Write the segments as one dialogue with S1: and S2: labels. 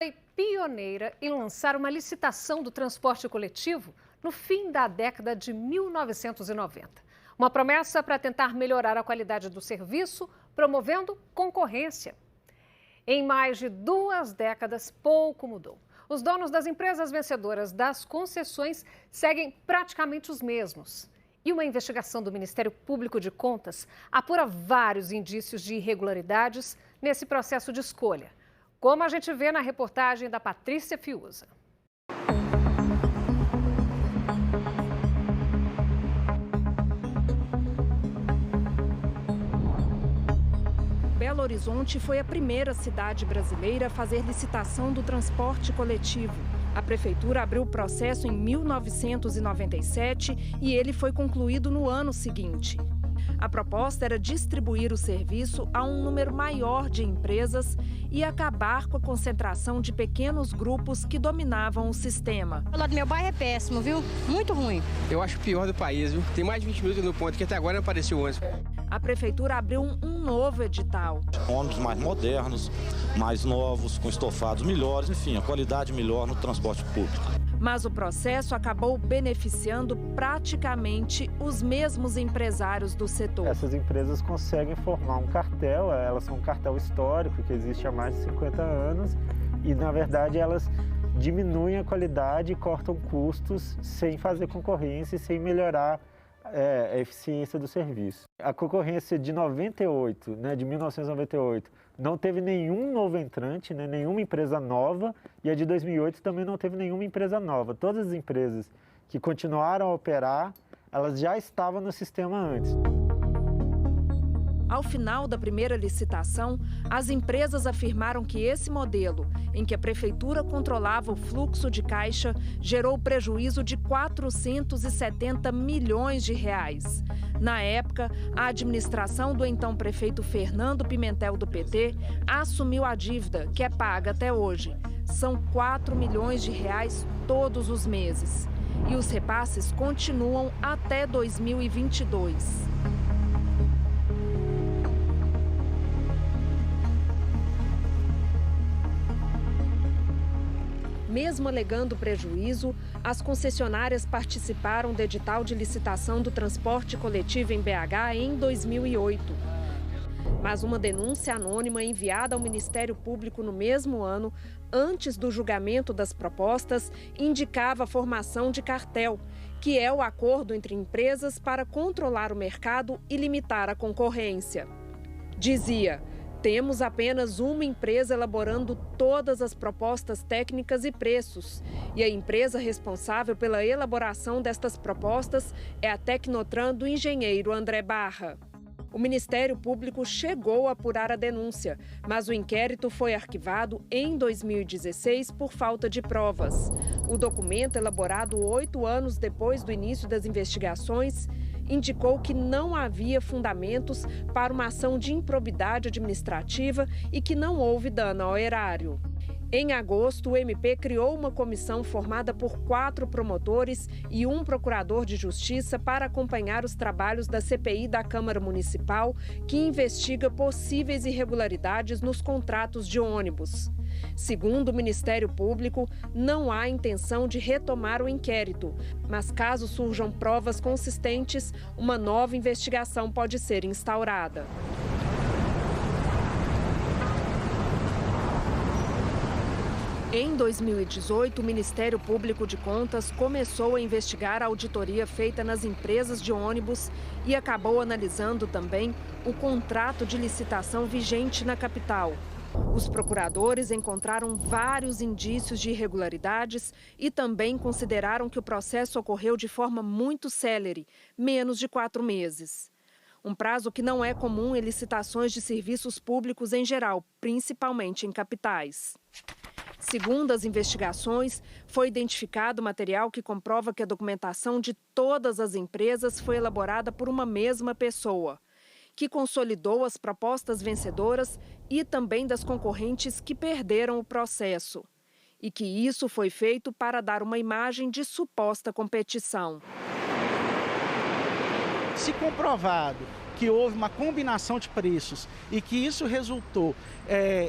S1: Foi pioneira em lançar uma licitação do transporte coletivo no fim da década de 1990. Uma promessa para tentar melhorar a qualidade do serviço, promovendo concorrência. Em mais de 2 décadas, pouco mudou. Os donos das empresas vencedoras das concessões seguem praticamente os mesmos. E uma investigação do Ministério Público de Contas apura vários indícios de irregularidades nesse processo de escolha, como a gente vê na reportagem da Patrícia Fiuza.
S2: Belo Horizonte foi a primeira cidade brasileira a fazer licitação do transporte coletivo. A prefeitura abriu o processo em 1997 e ele foi concluído no ano seguinte. A proposta era distribuir o serviço a um número maior de empresas e acabar com a concentração de pequenos grupos que dominavam o sistema.
S3: O lado do meu bairro é péssimo, viu? Muito ruim.
S4: Eu acho o pior do país, viu? Tem mais de 20 minutos no ponto, que até agora não apareceu ônibus.
S2: A prefeitura abriu um novo edital.
S5: Ônibus mais modernos, mais novos, com estofados melhores, enfim, a qualidade melhor no transporte público.
S2: Mas o processo acabou beneficiando praticamente os mesmos empresários do setor.
S6: Essas empresas conseguem formar um cartel, elas são um cartel histórico que existe há mais de 50 anos e, na verdade, elas diminuem a qualidade e cortam custos sem fazer concorrência e sem melhorar a eficiência do serviço. A concorrência de 98, de 1998, não teve nenhum novo entrante, nenhuma empresa nova, e a de 2008 também não teve nenhuma empresa nova. Todas as empresas que continuaram a operar, elas já estavam no sistema antes.
S2: Ao final da primeira licitação, as empresas afirmaram que esse modelo, em que a prefeitura controlava o fluxo de caixa, gerou prejuízo de 470 milhões de reais. Na época, a administração do então prefeito Fernando Pimentel, do PT, assumiu a dívida, que é paga até hoje. São 4 milhões de reais todos os meses. E os repasses continuam até 2022. Mesmo alegando prejuízo, as concessionárias participaram do edital de licitação do transporte coletivo em BH em 2008. Mas uma denúncia anônima enviada ao Ministério Público no mesmo ano, antes do julgamento das propostas, indicava a formação de cartel, que é o acordo entre empresas para controlar o mercado e limitar a concorrência. Dizia: temos apenas uma empresa elaborando todas as propostas técnicas e preços. E a empresa responsável pela elaboração destas propostas é a Tecnotran do engenheiro André Barra. O Ministério Público chegou a apurar a denúncia, mas o inquérito foi arquivado em 2016 por falta de provas. O documento, elaborado 8 anos depois do início das investigações, indicou que não havia fundamentos para uma ação de improbidade administrativa e que não houve dano ao erário. Em agosto, o MP criou uma comissão formada por 4 promotores e um procurador de justiça para acompanhar os trabalhos da CPI da Câmara Municipal, que investiga possíveis irregularidades nos contratos de ônibus. Segundo o Ministério Público, não há intenção de retomar o inquérito, mas caso surjam provas consistentes, uma nova investigação pode ser instaurada. Em 2018, o Ministério Público de Contas começou a investigar a auditoria feita nas empresas de ônibus e acabou analisando também o contrato de licitação vigente na capital. Os procuradores encontraram vários indícios de irregularidades e também consideraram que o processo ocorreu de forma muito célere, menos de 4 meses. Um prazo que não é comum em licitações de serviços públicos em geral, principalmente em capitais. Segundo as investigações, foi identificado material que comprova que a documentação de todas as empresas foi elaborada por uma mesma pessoa, que consolidou as propostas vencedoras e também das concorrentes que perderam o processo. E que isso foi feito para dar uma imagem de suposta competição.
S7: Se comprovado que houve uma combinação de preços e que isso resultou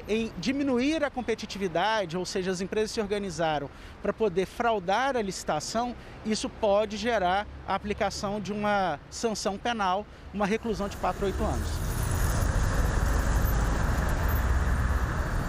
S7: em diminuir a competitividade, ou seja, as empresas se organizaram para poder fraudar a licitação, isso pode gerar a aplicação de uma sanção penal, uma reclusão de 4 a 8 anos.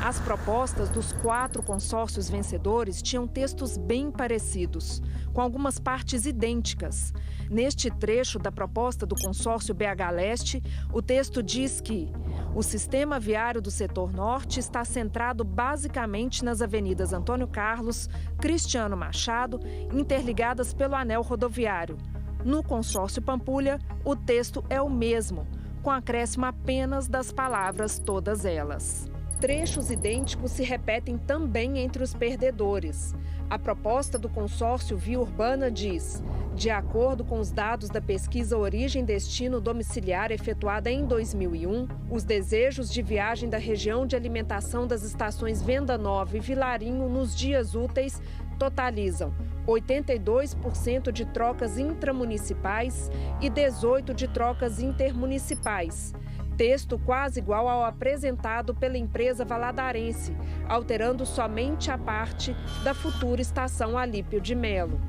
S2: As propostas dos 4 consórcios vencedores tinham textos bem parecidos, com algumas partes idênticas. Neste trecho da proposta do consórcio BH Leste, o texto diz que o sistema viário do setor norte está centrado basicamente nas avenidas Antônio Carlos, Cristiano Machado, interligadas pelo anel rodoviário. No consórcio Pampulha, o texto é o mesmo, com acréscimo apenas das palavras todas elas. Trechos idênticos se repetem também entre os perdedores. A proposta do consórcio Via Urbana diz: de acordo com os dados da pesquisa Origem Destino Domiciliar efetuada em 2001, os desejos de viagem da região de alimentação das estações Venda Nova e Vilarinho nos dias úteis totalizam 82% de trocas intramunicipais e 18% de trocas intermunicipais. Texto quase igual ao apresentado pela empresa valadarense, alterando somente a parte da futura estação Alípio de Melo.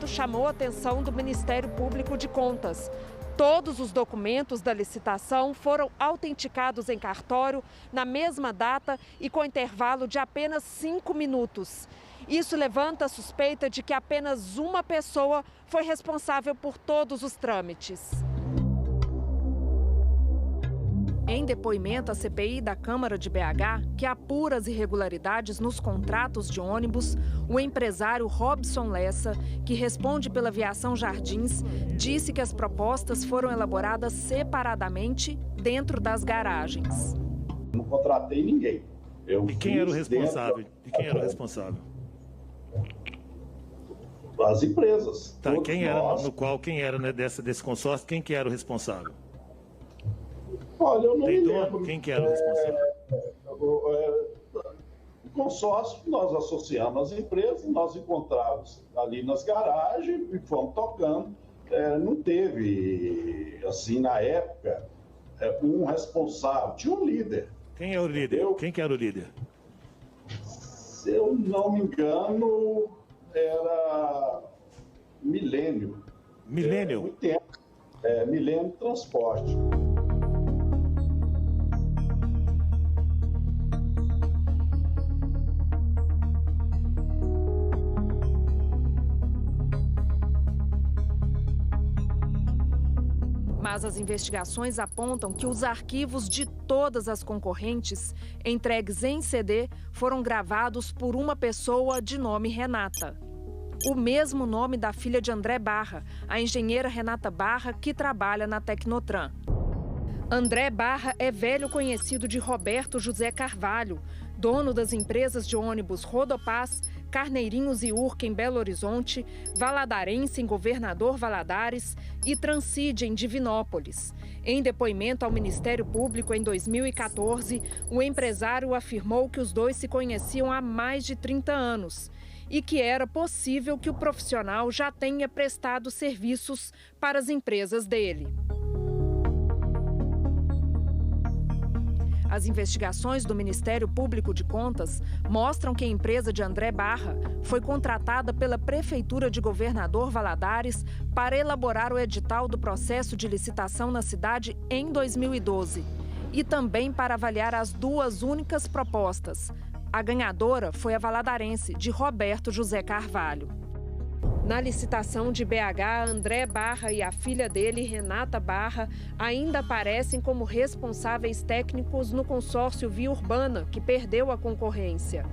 S2: Chamou a atenção do Ministério Público de Contas. Todos os documentos da licitação foram autenticados em cartório na mesma data e com intervalo de apenas 5 minutos. Isso levanta a suspeita de que apenas uma pessoa foi responsável por todos os trâmites. Em depoimento à CPI da Câmara de BH, que apura as irregularidades nos contratos de ônibus, o empresário Robson Lessa, que responde pela Aviação Jardins, disse que as propostas foram elaboradas separadamente dentro das garagens.
S8: Não contratei ninguém.
S9: E quem era o responsável?
S8: As empresas.
S9: Tá, quem era, né, desse consórcio, quem que era o responsável?
S8: Olha, eu não me lembro.
S9: Quem que era o responsável?
S8: O consórcio, nós associamos as empresas, nós encontramos ali nas garagens e fomos tocando. Não teve, assim, na época, um responsável. Tinha um líder.
S9: Quem é o líder? Quem que era o líder?
S8: Se eu não me engano, era Milênio.
S9: Milênio?
S8: Muito tempo. Milênio Transporte.
S2: Mas as investigações apontam que os arquivos de todas as concorrentes entregues em CD foram gravados por uma pessoa de nome Renata. O mesmo nome da filha de André Barra, a engenheira Renata Barra, que trabalha na Tecnotran. André Barra é velho conhecido de Roberto José Carvalho, dono das empresas de ônibus Rodopaz, Carneirinhos e Urca em Belo Horizonte, Valadarense em Governador Valadares e Transídia em Divinópolis. Em depoimento ao Ministério Público em 2014, o empresário afirmou que os dois se conheciam há mais de 30 anos e que era possível que o profissional já tenha prestado serviços para as empresas dele. As investigações do Ministério Público de Contas mostram que a empresa de André Barra foi contratada pela Prefeitura de Governador Valadares para elaborar o edital do processo de licitação na cidade em 2012 e também para avaliar as duas únicas propostas. A ganhadora foi a valadarense, de Roberto José Carvalho. Na licitação de BH, André Barra e a filha dele, Renata Barra, ainda aparecem como responsáveis técnicos no consórcio Via Urbana, que perdeu a concorrência.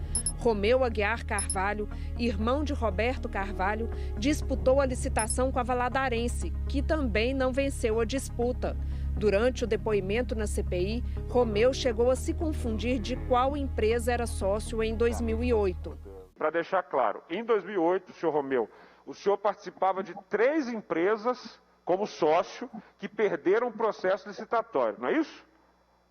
S2: Romeu Aguiar Carvalho, irmão de Roberto Carvalho, disputou a licitação com a Valadarense, que também não venceu a disputa. Durante o depoimento na CPI, Romeu chegou a se confundir de qual empresa era sócio em 2008.
S10: Para deixar claro, em 2008, senhor Romeu, o senhor participava de 3 empresas como sócio que perderam o processo licitatório, não é isso?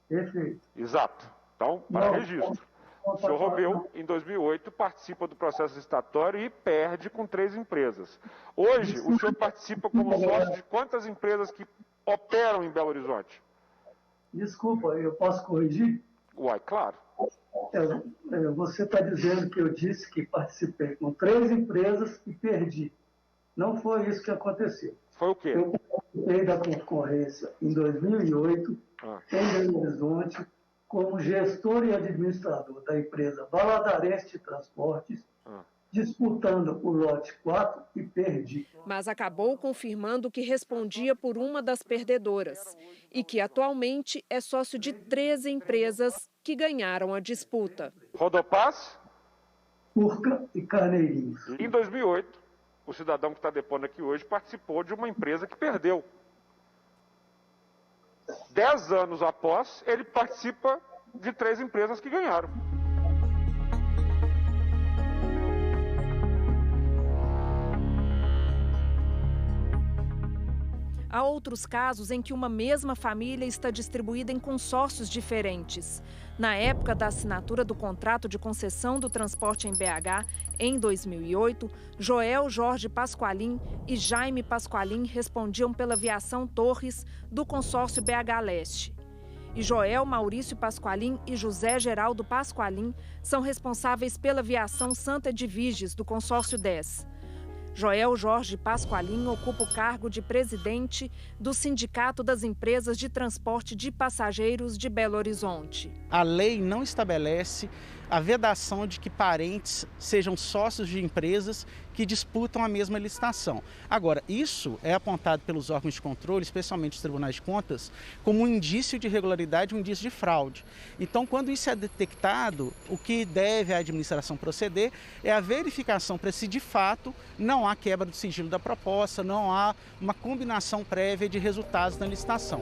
S11: Perfeito.
S10: Exato. Então, para registro. O senhor Romeu, em 2008, participa do processo licitatório e perde com 3 empresas. Hoje, o senhor participa como sócio de quantas empresas que operam em Belo Horizonte?
S11: Desculpa, eu posso corrigir?
S10: Uai, claro.
S11: Você está dizendo que eu disse que participei com 3 empresas e perdi. Não foi isso que aconteceu.
S10: Foi o quê?
S11: Eu participei da concorrência em 2008, em Belo Horizonte, como gestor e administrador da empresa Valadarense de Transportes, disputando o lote 4 e perdi.
S2: Mas acabou confirmando que respondia por uma das perdedoras e que atualmente é sócio de 13 empresas que ganharam a disputa.
S10: Rodopaz?
S11: Urca e Carneirinhos.
S10: Em 2008, o cidadão que está depondo aqui hoje participou de uma empresa que perdeu. 10 anos após, ele participa de 3 empresas que ganharam.
S2: Há outros casos em que uma mesma família está distribuída em consórcios diferentes. Na época da assinatura do contrato de concessão do transporte em BH, em 2008, Joel Jorge Pasqualin e Jaime Pasqualin respondiam pela Viação Torres do consórcio BH Leste. E Joel Maurício Pasqualin e José Geraldo Pasqualin são responsáveis pela Viação Santa Edviges do consórcio 10. Joel Jorge Pasqualin ocupa o cargo de presidente do Sindicato das Empresas de Transporte de Passageiros de Belo Horizonte.
S7: A lei não estabelece a vedação de que parentes sejam sócios de empresas que disputam a mesma licitação. Agora, isso é apontado pelos órgãos de controle, especialmente os tribunais de contas, como um indício de irregularidade, um indício de fraude. Então, quando isso é detectado, o que deve a administração proceder é a verificação para se de fato não há quebra do sigilo da proposta, não há uma combinação prévia de resultados na licitação.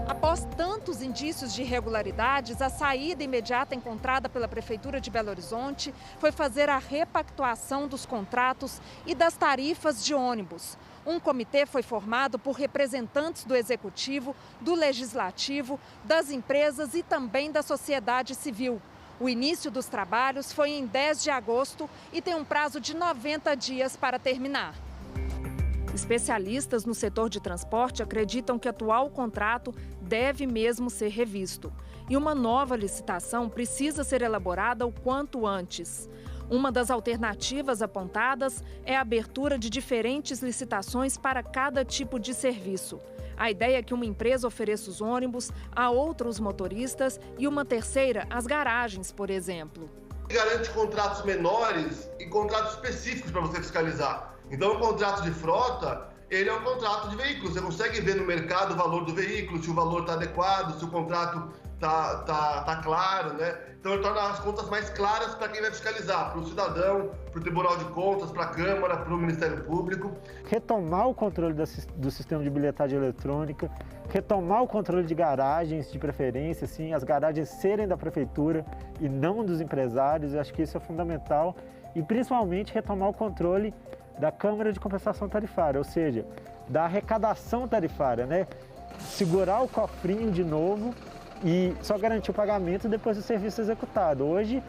S2: Após tantos indícios de irregularidades, a saída imediata encontrada pela Prefeitura de Belo Horizonte foi fazer a repactuação dos contratos e das tarifas de ônibus. Um comitê foi formado por representantes do Executivo, do Legislativo, das empresas e também da sociedade civil. O início dos trabalhos foi em 10 de agosto e tem um prazo de 90 dias para terminar. Especialistas no setor de transporte acreditam que o atual contrato deve mesmo ser revisto. E uma nova licitação precisa ser elaborada o quanto antes. Uma das alternativas apontadas é a abertura de diferentes licitações para cada tipo de serviço. A ideia é que uma empresa ofereça os ônibus a outros motoristas e uma terceira as garagens, por exemplo.
S12: Garante contratos menores e contratos específicos para você fiscalizar. Então, o contrato de frota, ele é um contrato de veículo. Você consegue ver no mercado o valor do veículo, se o valor está adequado, se o contrato tá claro, né? Então, ele torna as contas mais claras para quem vai fiscalizar, para o cidadão, para o Tribunal de Contas, para a Câmara, para o Ministério Público.
S6: Retomar o controle do sistema de bilhetagem eletrônica, retomar o controle de garagens, de preferência, assim, as garagens serem da Prefeitura e não dos empresários, eu acho que isso é fundamental. E, principalmente, retomar o controle da Câmara de Compensação Tarifária, ou seja, da arrecadação tarifária, né? Segurar o cofrinho de novo e só garantir o pagamento depois do serviço executado. Hoje,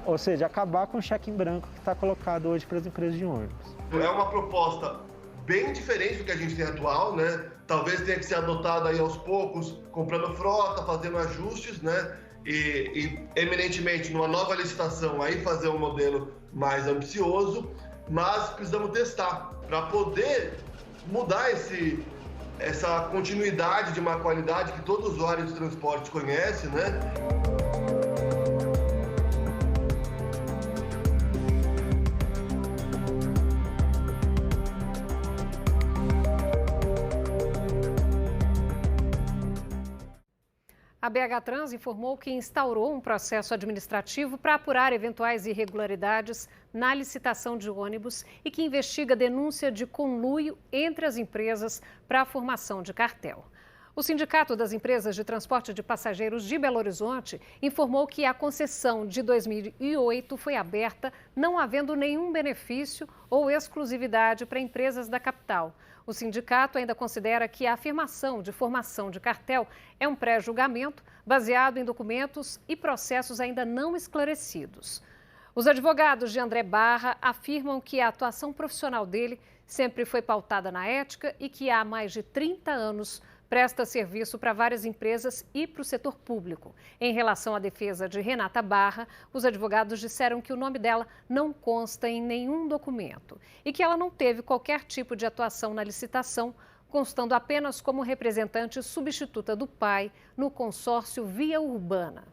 S6: ou seja, acabar com o cheque em branco que está colocado hoje para as empresas de ônibus.
S12: É uma proposta bem diferente do que a gente tem atual, né? Talvez tenha que ser adotada aí aos poucos, comprando frota, fazendo ajustes, né? E eminentemente numa nova licitação aí fazer um modelo mais ambicioso, mas precisamos testar para poder mudar essa continuidade de má qualidade que todo usuário de transporte conhece, né?
S1: A BH Trans informou que instaurou um processo administrativo para apurar eventuais irregularidades na licitação de ônibus e que investiga denúncia de conluio entre as empresas para a formação de cartel. O Sindicato das Empresas de Transporte de Passageiros de Belo Horizonte informou que a concessão de 2008 foi aberta, não havendo nenhum benefício ou exclusividade para empresas da capital. O sindicato ainda considera que a afirmação de formação de cartel é um pré-julgamento baseado em documentos e processos ainda não esclarecidos. Os advogados de André Barra afirmam que a atuação profissional dele sempre foi pautada na ética e que há mais de 30 anos presta serviço para várias empresas e para o setor público. Em relação à defesa de Renata Barra, os advogados disseram que o nome dela não consta em nenhum documento e que ela não teve qualquer tipo de atuação na licitação, constando apenas como representante substituta do pai no consórcio Via Urbana.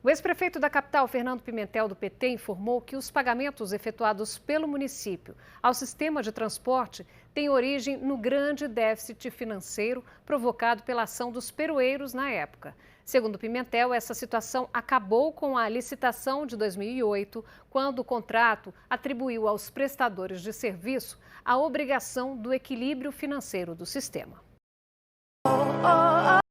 S1: O ex-prefeito da capital, Fernando Pimentel, do PT, informou que os pagamentos efetuados pelo município ao sistema de transporte têm origem no grande déficit financeiro provocado pela ação dos peroeiros na época. Segundo Pimentel, essa situação acabou com a licitação de 2008, quando o contrato atribuiu aos prestadores de serviço a obrigação do equilíbrio financeiro do sistema.